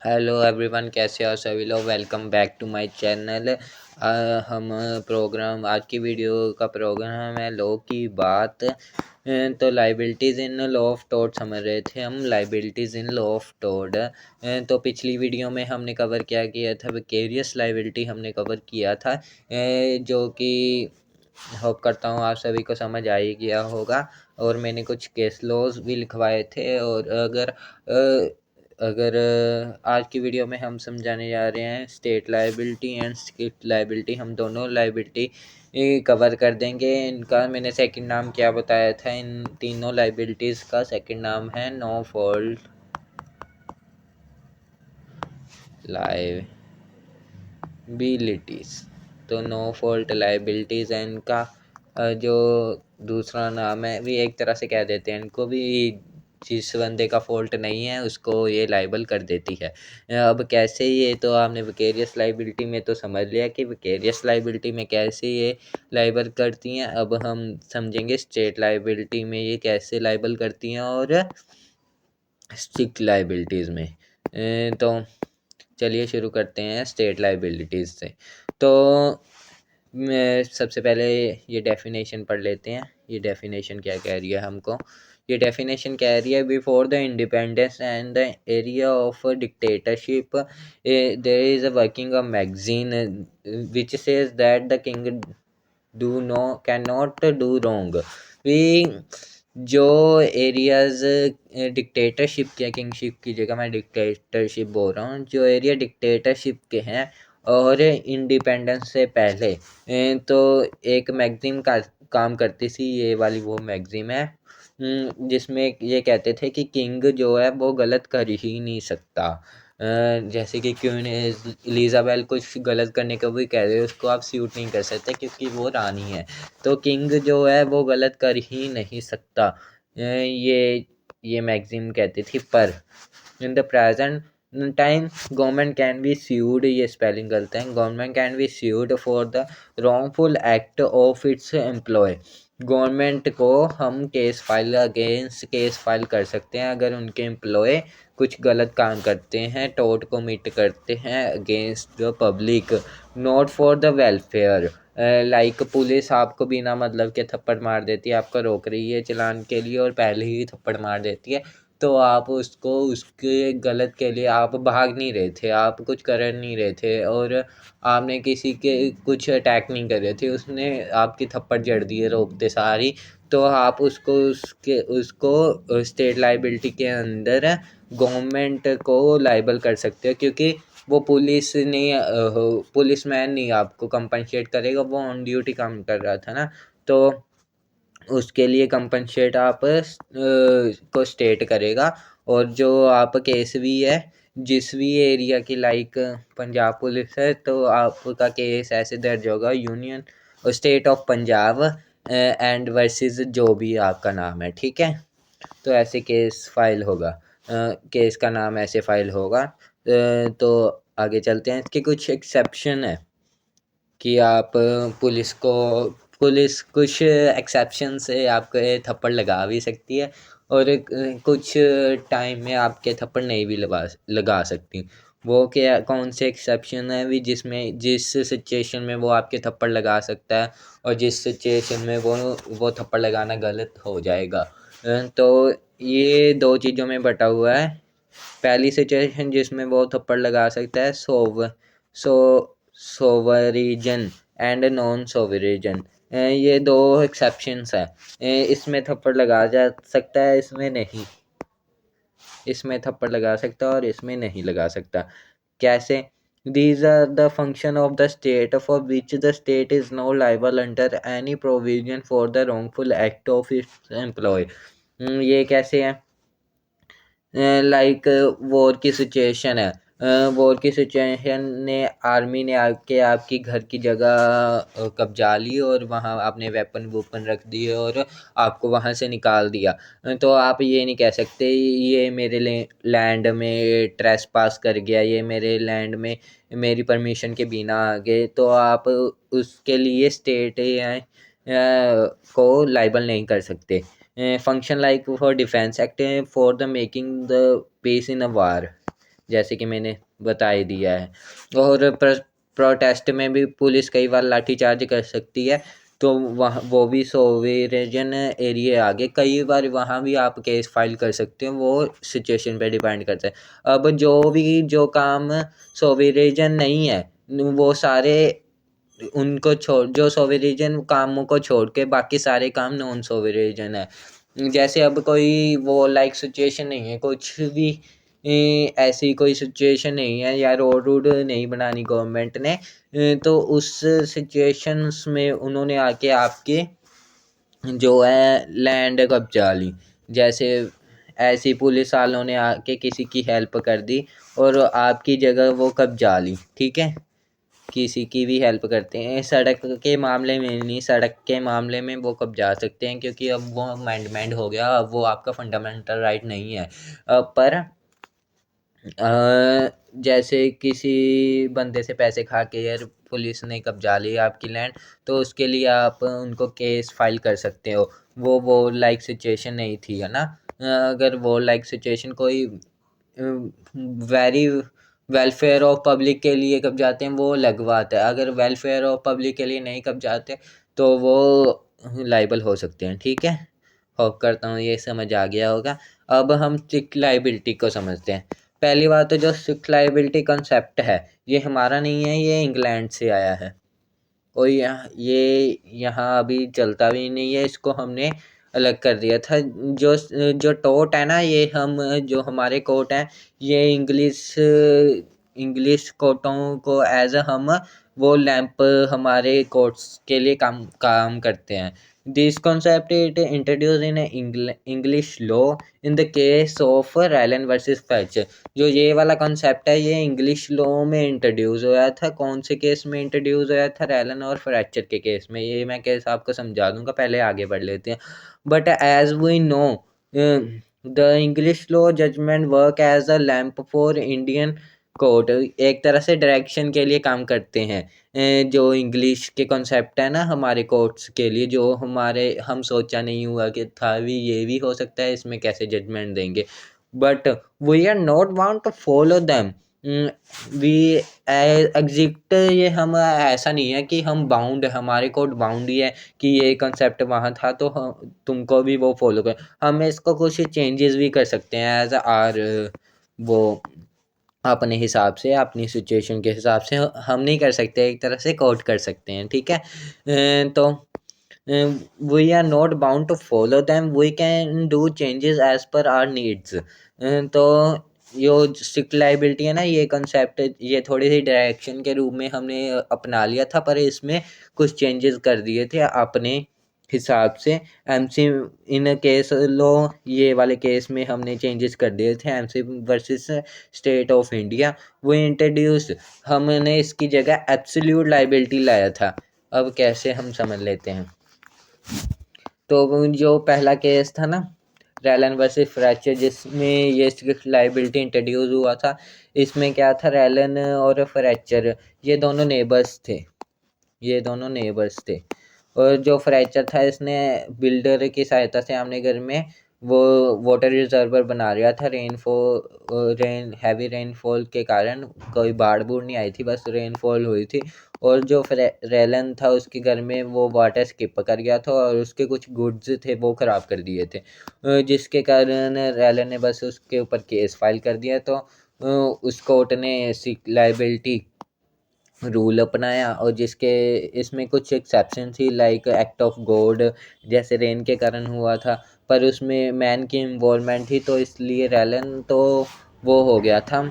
Hello everyone, कैसे हो सभी लोग। Welcome back to my channel. हम प्रोग्राम आज की वीडियो का प्रोग्राम है लॉ की बात। तो liabilities in law of tort समझ रहे थे हम। Liabilities in law of tort. तो पिछली वीडियो में हमने कवर क्या किया था, विकेरियस लाइबिलिटी हमने कवर किया था, जो कि होप करता हूँ आप सभी को समझ आ ही गया होगा। और मैंने कुछ केस लॉज भी लिखवाए थे। और अगर आज की वीडियो में हम समझाने जा रहे हैं state liability and state liability. हम दोनों लायबिलिटी कवर कर देंगे। इनका मैंने सेकंड नाम क्या बताया था, इन तीनों लायबिलिटीज़ का सेकंड नाम है नो फॉल्ट लायबिलिटीज़। तो नो फॉल्ट लायबिलिटीज़ है इनका। जो दूसरा नाम है भी एक तरह से कह देते हैं इनको भी, जिस बंदे का फॉल्ट नहीं है उसको ये लाइबल कर देती है। अब कैसे ये तो आपने विकेरियस लाइबिलिटी में तो समझ लिया कि विकेरियस लाइबिलिटी में कैसे ये लाइबल करती हैं। अब हम समझेंगे स्टेट लाइबिलिटी में ये कैसे लाइबल करती हैं और स्ट्रिक्ट लाइबिलिटीज़ में। तो चलिए शुरू करते हैं स्टेट लाइबिलिटीज़ से। तो मैं सबसे पहले ये डेफिनेशन पढ़ लेते हैं। ये डेफिनेशन क्या कह रही है हमको। ये डेफिनेशन कह रही है, before the independence and the area of dictatorship there is a working a magazine which says that the king do no can not do wrong. भी जो एरियाज डिक्टेटरशिप के, किंगशिप की जगह मैं डिक्टेटरशिप बोल रहा हूँ, जो एरिया डिक्टेटरशिप के हैं और इंडिपेंडेंस से पहले तो एक मैगजीन का काम करती थी। ये वाली वो मैगजीन है जिसमें ये कहते थे कि किंग जो है वो गलत कर ही नहीं सकता। जैसे कि क्वीन एलिजाबेथ कुछ गलत करने को भी कह रहे हो, उसको आप सूट नहीं कर सकते क्योंकि वो रानी है। तो किंग जो है वो गलत कर ही नहीं सकता। ये मैगजीन कहती थी। पर in the present time government can be sued, ये स्पेलिंग गलत है, government can be sued for the wrongful act of its employ. Government को हम केस फाइल कर सकते हैं अगर उनके एम्प्लॉय कुछ गलत काम करते हैं, टोर्ट कमिट करते हैं against the public, not for the welfare. Like police आपको बिना मतलब के थप्पड़ मार देती है, आपको रोक रही है चलान के लिए और पहले ही थप्पड़ मार देती है, तो आप उसको उसके गलत के लिए आप भाग नहीं रहे थे, आप कुछ कर नहीं रहे थे और आपने किसी के कुछ अटैक नहीं कर रहे थे, उसने आपकी थप्पड़ जड़ दिए रोकते सारी, तो आप उसको स्टेट लाइबिलिटी के अंदर गवर्नमेंट को लाइबल कर सकते हो। क्योंकि वो पुलिस मैन नहीं आपको कंपनसेट करेगा, वो ऑन ड्यूटी काम कर रहा था ना, तो उसके लिए कंपनसेट आप को स्टेट करेगा। और जो आप केस भी है, जिस भी एरिया की, लाइक पंजाब पुलिस है तो आपका केस ऐसे दर्ज होगा union state of Punjab and versus जो भी आपका नाम है, ठीक है। तो ऐसे केस फाइल होगा, केस का नाम ऐसे फाइल होगा। तो आगे चलते हैं। इसके कुछ एक्सेप्शन है कि आप पुलिस कुछ एक्सेप्शन से आपके थप्पड़ लगा भी सकती है और कुछ टाइम में आपके थप्पड़ नहीं भी लगा सकती। वो क्या, कौन से एक्सेप्शन है भी, जिसमें जिस सिचुएशन में वो आपके थप्पड़ लगा सकता है और जिस सिचुएशन में वो थप्पड़ लगाना गलत हो जाएगा। तो ये दो चीज़ों में बटा हुआ है। पहली सिचुएशन जिसमें वो थप्पड़ लगा सकता है, सो सोवरिजन एंड नॉन सोवरिजन, ये दो एक्सेप्शंस है। इसमें थप्पड़ लगा जा सकता है, इसमें नहीं। इसमें थप्पड़ लगा सकता है और इसमें नहीं लगा सकता। कैसे? These are the function of the state for which the state is no liable under any provision for the wrongful act of its employee। ये कैसे है? लाइक वॉर की सिचुएशन है। वॉर की सिचुएशन ने आर्मी ने आके आपकी घर की जगह कब्जा ली और वहाँ आपने वेपन वूपन रख दिए और आपको वहाँ से निकाल दिया। तो आप ये नहीं कह सकते ये मेरे लैंड में ट्रेस पास कर गया, ये मेरे लैंड में मेरी परमिशन के बिना आ गए, तो आप उसके लिए स्टेट को लाइबल नहीं कर सकते। Function like for defence act for the making the peace in a war. जैसे कि मैंने बता ही दिया है। और प्रोटेस्ट में भी पुलिस कई बार लाठीचार्ज कर सकती है, तो वहाँ वो भी सोवेरियन एरिया आगे कई बार वहाँ भी आप केस फाइल कर सकते हो, वो सिचुएशन पे डिपेंड करता है। अब जो काम सोवेरियन नहीं है, वो सारे उनको छोड़ जो सोवेरियन कामों को छोड़ के बाकी सारे काम नॉन सोवेरियन है। जैसे अब कोई वो लाइक सिचुएशन नहीं है, कुछ भी ऐसी कोई सिचुएशन नहीं है या रोड वूड नहीं बनानी गवर्नमेंट ने, तो उस सिचुएशंस में उन्होंने आके आपके जो है लैंड कब्जा ली। जैसे ऐसी पुलिस वालों ने आके किसी की हेल्प कर दी और आपकी जगह वो कब्जा ली, ठीक है। किसी की भी हेल्प करते हैं, सड़क के मामले में नहीं, सड़क के मामले में वो कब जा सकते हैं क्योंकि अब वो अमेंडमेंट हो गया, अब वो आपका फंडामेंटल राइट नहीं है। पर जैसे किसी बंदे से पैसे खा के यार पुलिस ने कब्जा लिया आपकी लैंड, तो उसके लिए आप उनको केस फाइल कर सकते हो। वो लाइक सिचुएशन नहीं थी, है ना। अगर वो लाइक सिचुएशन कोई वेरी वेलफेयर ऑफ पब्लिक के लिए कब जाते हैं वो अलग बात है। अगर वेलफेयर ऑफ पब्लिक के लिए नहीं कब जाते तो वो लाइबल हो सकते हैं, ठीक है। होप करता हूँ ये समझ आ गया होगा। अब हम स्ट्रिक्ट लाइबिलिटी को समझते हैं। पहली बात तो जो स्ट्रिक्ट लाइबिलिटी कंसेप्ट है, ये हमारा नहीं है, ये इंग्लैंड से आया है और ये यहाँ अभी चलता भी नहीं है, इसको हमने अलग कर दिया था। जो जो टोट है ना, ये हम जो हमारे कोर्ट हैं, ये इंग्लिश कोर्टों को एज अ हम वो लैंप हमारे कोर्ट्स के लिए काम काम करते हैं। This concept it introduce in English law in the case of Rylands versus Fletcher. जो ये वाला कॉन्सेप्ट है, ये इंग्लिश लॉ में इंट्रोड्यूस होया था। कौन से केस में इंट्रोड्यूस होया था? रैलन और फ्रैक्चर के केस में। ये मैं केस आपको समझा दूंगा, पहले आगे बढ़ लेते हैं। But as we know the English law judgment work as a lamp for Indian court. एक तरह से डायरेक्शन के लिए काम करते हैं। जो इंग्लिश के कॉन्सेप्ट है ना हमारे कोर्ट्स के लिए, जो हमारे हम सोचा नहीं हुआ कि था भी, ये भी हो सकता है, इसमें कैसे जजमेंट देंगे। But we are not want to follow them. We exit, ये हम ऐसा नहीं है कि हम बाउंड है, हमारे कोड बाउंड ही है कि ये कंसेप्ट वहाँ था तो हम तुमको भी वो फॉलो कर। हम इसको कुछ चेंजेस भी कर सकते हैं एज आर वो अपने हिसाब से, अपनी सिचुएशन के हिसाब से हम नहीं कर सकते, एक तरह से कोड कर सकते हैं, ठीक है। तो we are not bound to follow them, we can do changes as per our needs. तो यो स्ट्रिक्ट लाइबिलिटी है ना, ये कंसेप्ट ये थोड़ी सी डायरेक्शन के रूप में हमने अपना लिया था, पर इसमें कुछ चेंजेस कर दिए थे अपने हिसाब से। एमसी इन केस लो, ये वाले केस में हमने चेंजेस कर दिए थे। MC versus state of India, वो इंट्रोड्यूस, हमने इसकी जगह एब्सोल्यूट लाइबिलिटी लाया था। अब कैसे हम समझ लेते हैं। तो जो पहला केस था ना, रैलन वर्सेस फ्रैक्चर, जिसमें ये स्ट्रिक्ट लाइबिलिटी इंट्रोड्यूस हुआ था, इसमें क्या था, रैलन और फ्रैक्चर ये दोनों नेबर्स थे, ये दोनों नेबर्स थे। और जो फ्रैक्चर था, इसने बिल्डर की सहायता से अपने घर में वो वाटर रिजर्वर बना रहा था। हैवी रेनफॉल के कारण कोई बाढ़ बूढ़ नहीं आई थी, बस रेनफॉल हुई थी। और जो रेलन था, उसके घर में वो वाटर स्किप कर गया था और उसके कुछ गुड्स थे वो ख़राब कर दिए थे, जिसके कारण रेलन ने बस उसके ऊपर केस फाइल कर दिया। तो उस कोर्ट ने लाइबिलिटी रूल अपनाया, और जिसके इसमें कुछ एक्सेप्शन थी, लाइक एक्ट ऑफ गॉड, जैसे रेन के कारण हुआ था, पर उसमें मैन की इन्वॉल्वमेंट थी, तो इसलिए रैलन तो वो हो गया था,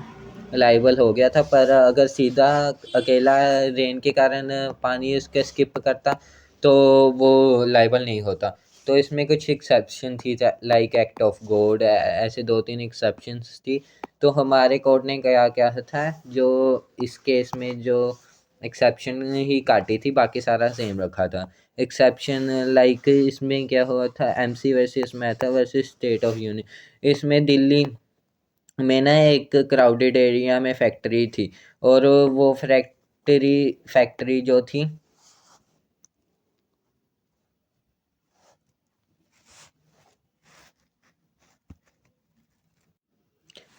लाइबल हो गया था। पर अगर सीधा अकेला रेन के कारण पानी उसके स्किप करता तो वो लाइबल नहीं होता। तो इसमें कुछ एक्सेप्शन थी, लाइक एक्ट ऑफ गॉड, ऐसे दो तीन एक्सेप्शंस थी। तो हमारे कोर्ट ने क्या क्या था, जो इस केस में जो एक्सेप्शन ही काटी थी, बाकी सारा सेम रखा था। एक्सेप्शन लाइक इसमें क्या हुआ था, एमसी वर्सेस मैथा वर्सेस स्टेट ऑफ यूनियन। इसमें दिल्ली में ना एक क्राउडेड एरिया में फैक्ट्री थी, और वो फैक्ट्री जो थी,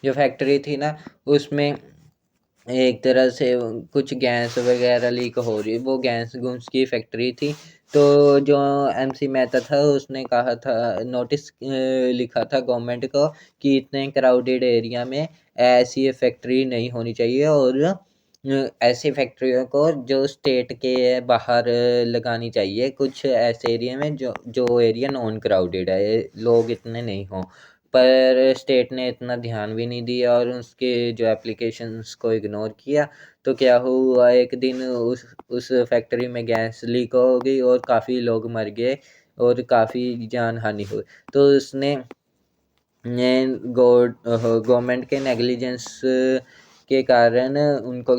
जो फैक्ट्री थी ना उसमें एक तरह से कुछ गैस वगैरह लीक हो रही, वो गैस गूंस की फैक्ट्री थी। तो जो MC मेहता था उसने कहा था, नोटिस लिखा था गवर्नमेंट को कि इतने क्राउडेड एरिया में ऐसी फैक्ट्री नहीं होनी चाहिए, और ऐसी फैक्ट्रियों को जो स्टेट के बाहर लगानी चाहिए, कुछ ऐसे एरिया में जो एरिया नॉन क्राउडेड है, लोग इतने नहीं हों। पर स्टेट ने इतना ध्यान भी नहीं दिया और उसके जो एप्लीकेशंस को इग्नोर किया। तो क्या हुआ, एक दिन उस फैक्ट्री में गैस लीक हो गई और काफ़ी लोग मर गए और काफ़ी जान हानि हुई। तो उसने ने गवर्नमेंट के नेग्लिजेंस के कारण उनको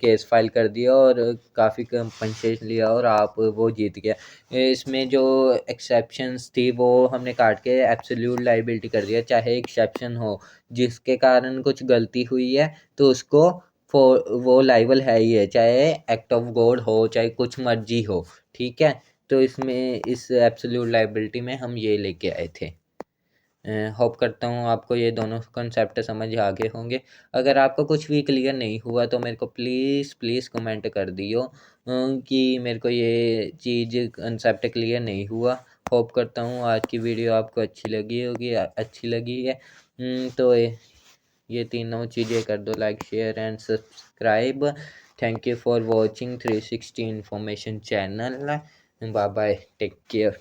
केस फाइल कर दिया और काफ़ी कंपनसेशन लिया और आप वो जीत गया। इसमें जो एक्सेप्शंस थी वो हमने काट के एब्सोल्यूट लाइबिलिटी कर दिया। चाहे एक्सेप्शन हो जिसके कारण कुछ गलती हुई है तो उसको वो लाइबल है ही है, चाहे एक्ट ऑफ गॉड हो चाहे कुछ मर्जी हो। ठीक है, तो इसमें इस एब्सोल्यूट लाइबिलिटी में हम ये लेके आए थे। होप करता हूँ आपको ये दोनों कॉन्सेप्ट समझ आ गए होंगे। अगर आपको कुछ भी क्लियर नहीं हुआ तो मेरे को प्लीज़ प्लीज़ कमेंट कर दियो कि मेरे को ये चीज़ कॉन्सेप्ट क्लियर नहीं हुआ। होप करता हूँ आज की वीडियो आपको अच्छी लगी होगी, अच्छी लगी है तो ये तीनों चीज़ें कर दो, like share and subscribe. Thank you for watching 360 information channel. Bye bye, take care.